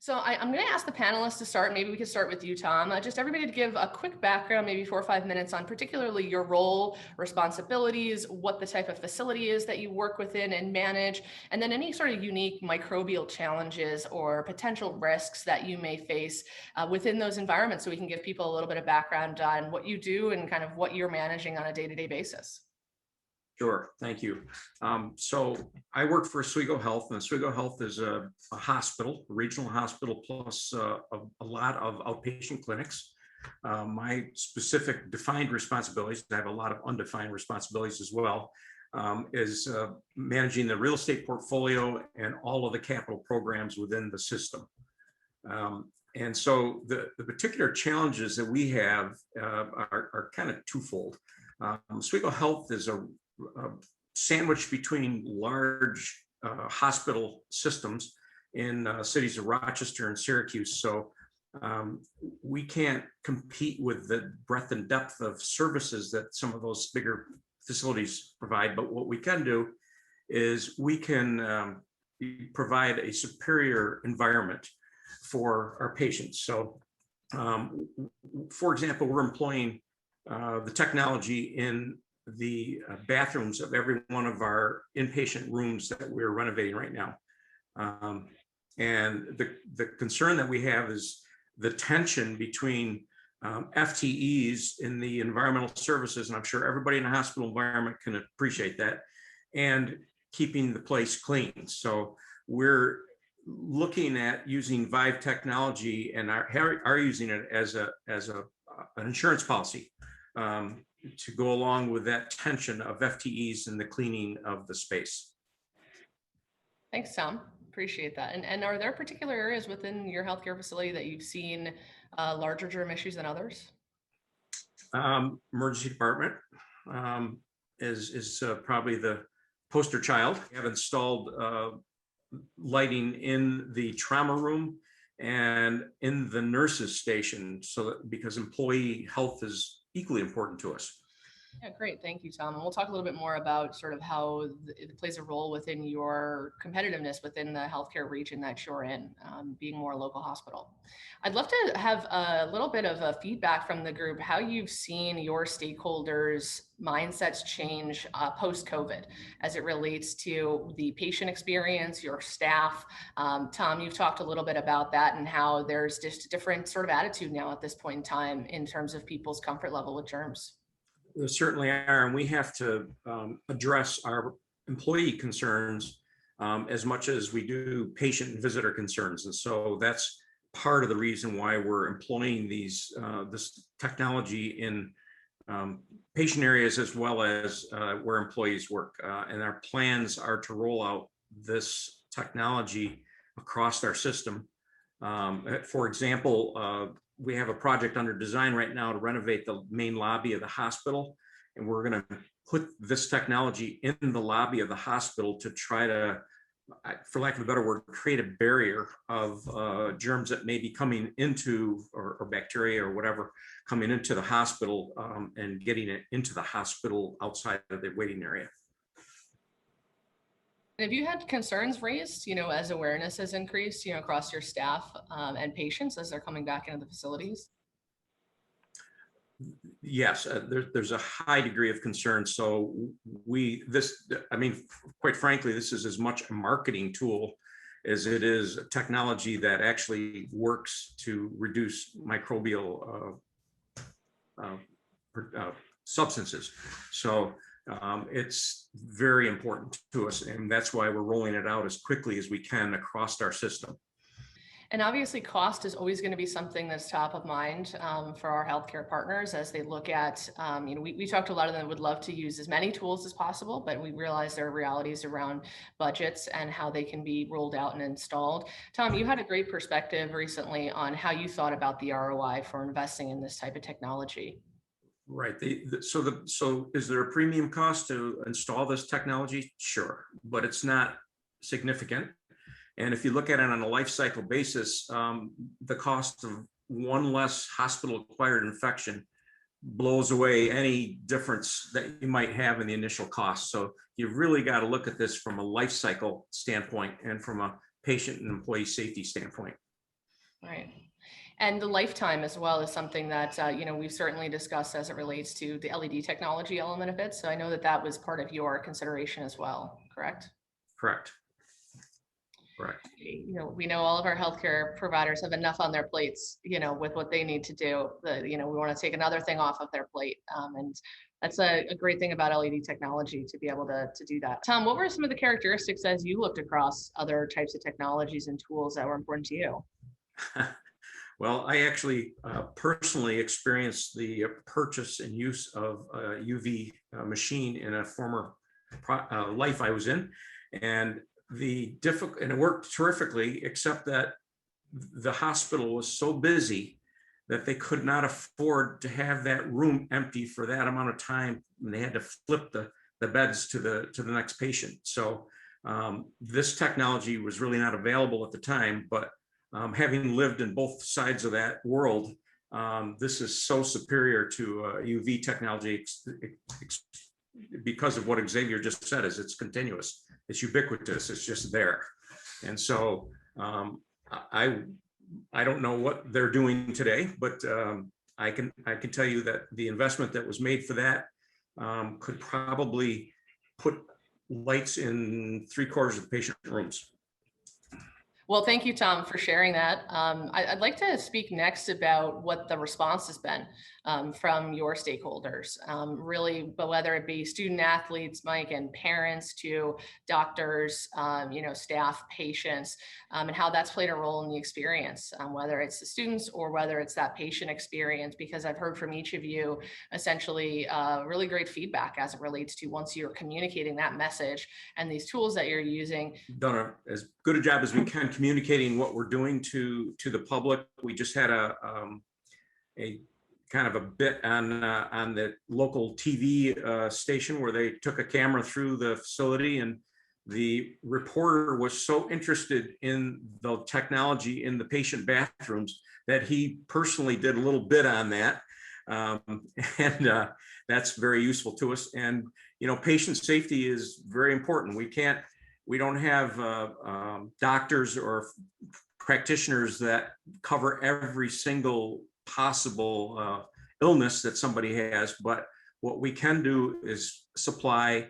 So I'm going to ask the panelists to start. Maybe we could start with you, Tom. Just everybody to give a quick background, maybe 4 or 5 minutes on particularly your role, responsibilities, what the type of facility is that you work within and manage, and then any sort of unique microbial challenges or potential risks that you may face within those environments, so we can give people a little bit of background on what you do and kind of what you're managing on a day-to-day basis. Sure, thank you. So I work for Oswego Health, and Oswego Health is a hospital, a regional hospital, plus a lot of outpatient clinics. My specific defined responsibilities, I have a lot of undefined responsibilities as well, is managing the real estate portfolio and all of the capital programs within the system. And so the particular challenges that we have are kind of twofold. Oswego Health is a sandwiched between large hospital systems in cities of Rochester and Syracuse. So we can't compete with the breadth and depth of services that some of those bigger facilities provide. But what we can do is we can provide a superior environment for our patients. So for example, we're employing the technology in the bathrooms of every one of our inpatient rooms that we're renovating right now. And the concern that we have is the tension between FTEs in the environmental services, and I'm sure everybody in the hospital environment can appreciate that, and keeping the place clean. So we're looking at using Vive technology and are using it as an insurance policy to go along with that tension of FTEs and the cleaning of the space. Thanks, Tom. Appreciate that. And are there particular areas within your healthcare facility that you've seen larger germ issues than others? Emergency department is probably the poster child. We have installed lighting in the trauma room and in the nurses station, so that because employee health is equally important to us. Yeah, great. Thank you, Tom. And we'll talk a little bit more about sort of how it plays a role within your competitiveness within the healthcare region that you're in, being more a local hospital. I'd love to have a little bit of a feedback from the group, how you've seen your stakeholders' mindsets change post-COVID as it relates to the patient experience, your staff. Tom, you've talked a little bit about that and how there's just a different sort of attitude now at this point in time in terms of people's comfort level with germs. There certainly are, and we have to address our employee concerns as much as we do patient and visitor concerns. And so that's part of the reason why we're employing this technology in patient areas as well as where employees work. And our plans are to roll out this technology across our system. For example, we have a project under design right now to renovate the main lobby of the hospital, and we're going to put this technology in the lobby of the hospital to try to, for lack of a better word, create a barrier of germs that may be coming into, or bacteria or whatever, coming into the hospital and getting it into the hospital outside of the waiting area. Have you had concerns raised, as awareness has increased, across your staff and patients as they're coming back into the facilities? Yes, there's a high degree of concern. So quite frankly, this is as much a marketing tool as it is a technology that actually works to reduce microbial substances. So it's very important to us, and that's why we're rolling it out as quickly as we can across our system. And obviously cost is always going to be something that's top of mind for our healthcare partners as they look at, we talked to a lot of them would love to use as many tools as possible, but we realize there are realities around budgets and how they can be rolled out and installed. Tom, you had a great perspective recently on how you thought about the ROI for investing in this type of technology. Right. So is there a premium cost to install this technology? Sure, but it's not significant. And if you look at it on a life cycle basis, the cost of one less hospital-acquired infection blows away any difference that you might have in the initial cost. So you've really got to look at this from a life cycle standpoint and from a patient and employee safety standpoint. Right. And the lifetime as well is something that, we've certainly discussed as it relates to the LED technology element of it. So I know that that was part of your consideration as well, correct? Correct. Correct. We know all of our healthcare providers have enough on their plates, with what they need to do. We want to take another thing off of their plate. And that's a great thing about LED technology to be able to do that. Tom, what were some of the characteristics as you looked across other types of technologies and tools that were important to you? Well, I actually personally experienced the purchase and use of a UV machine in a former life I was in, and and it worked terrifically, except that the hospital was so busy that they could not afford to have that room empty for that amount of time, and they had to flip the beds to the next patient. So this technology was really not available at the time, but having lived in both sides of that world, this is so superior to UV technology because of what Xavier just said. Is it's continuous, it's ubiquitous, it's just there. And so I don't know what they're doing today, but I can tell you that the investment that was made for that could probably put lights in 3/4 of the patient rooms. Well, thank you, Tom, for sharing that. I'd like to speak next about what the response has been from your stakeholders, really, but whether it be student athletes, Mike, and parents to doctors, staff, patients, and how that's played a role in the experience, whether it's the students or whether it's that patient experience, because I've heard from each of you essentially really great feedback as it relates to once you're communicating that message and these tools that you're using. Done as good a job as we can communicating what we're doing to the public. We just had a kind of a bit on the local TV station where they took a camera through the facility, and the reporter was so interested in the technology in the patient bathrooms that he personally did a little bit on that, and that's very useful to us. And patient safety is very important. We don't have doctors or practitioners that cover every single possible illness that somebody has, but what we can do is supply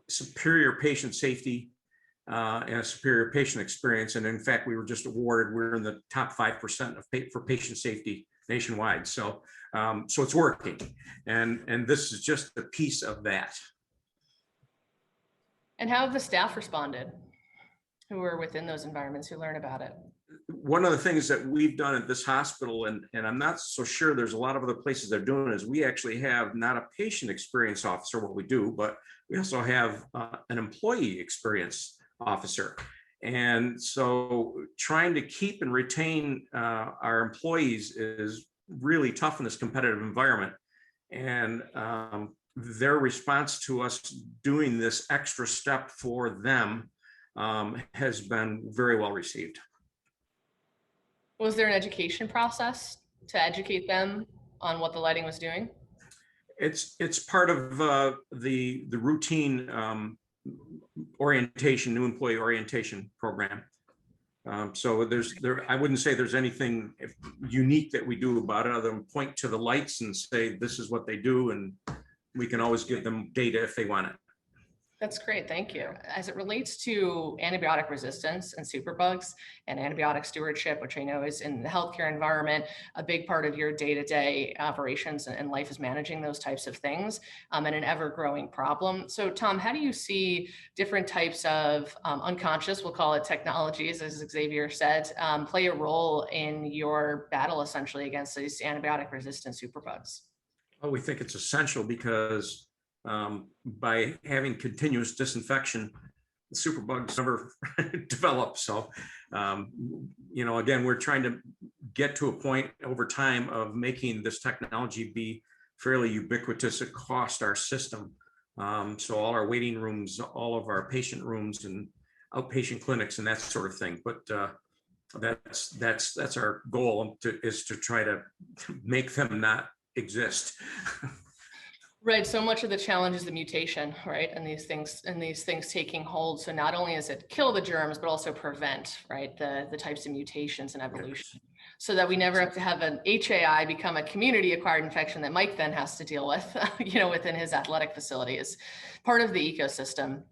superior patient safety and a superior patient experience. And in fact, we were just awarded, we're in the top 5% for patient safety nationwide. So it's working, and this is just a piece of that. And how have the staff responded who are within those environments, who learn about it? One of the things that we've done at this hospital, and I'm not so sure there's a lot of other places they're doing, is we actually have not a patient experience officer, what we do, but we also have an employee experience officer. And so trying to keep and retain our employees is really tough in this competitive environment. And their response to us doing this extra step for them has been very well received. Was there an education process to educate them on what the lighting was doing? It's part of the routine orientation, new employee orientation program. So I wouldn't say there's anything unique that we do about it other than point to the lights and say this is what they do, and we can always give them data if they want it. That's great, thank you. As it relates to antibiotic resistance and superbugs and antibiotic stewardship, which I know is in the healthcare environment, a big part of your day-to-day operations and life is managing those types of things, and an ever-growing problem. So Tom, how do you see different types of unconscious, we'll call it technologies, as Xavier said, play a role in your battle essentially against these antibiotic resistant superbugs? Well, we think it's essential because by having continuous disinfection, the superbugs never develop. So, again, we're trying to get to a point over time of making this technology be fairly ubiquitous across our system. So all our waiting rooms, all of our patient rooms and outpatient clinics and that sort of thing. But that's our goal, is to try to make them not exist. Right. So much of the challenge is the mutation, right? And these things taking hold. So not only is it kill the germs, but also prevent, right, the types of mutations and evolution. so that we never have to have an HAI become a community acquired infection that Mike then has to deal with, within his athletic facility as part of the ecosystem.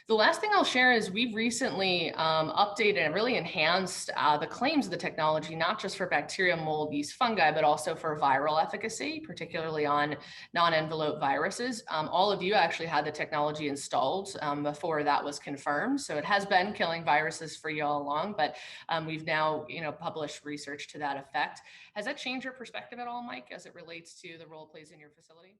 The last thing I'll share is we've recently updated and really enhanced the claims of the technology, not just for bacteria, mold, yeast, fungi, but also for viral efficacy, particularly on non-envelope viruses. All of you actually had the technology installed before that was confirmed. So it has been killing viruses for you all along, but we've now published research to that effect. Has that changed your perspective at all, Mike, as it relates to the role it plays in your facility?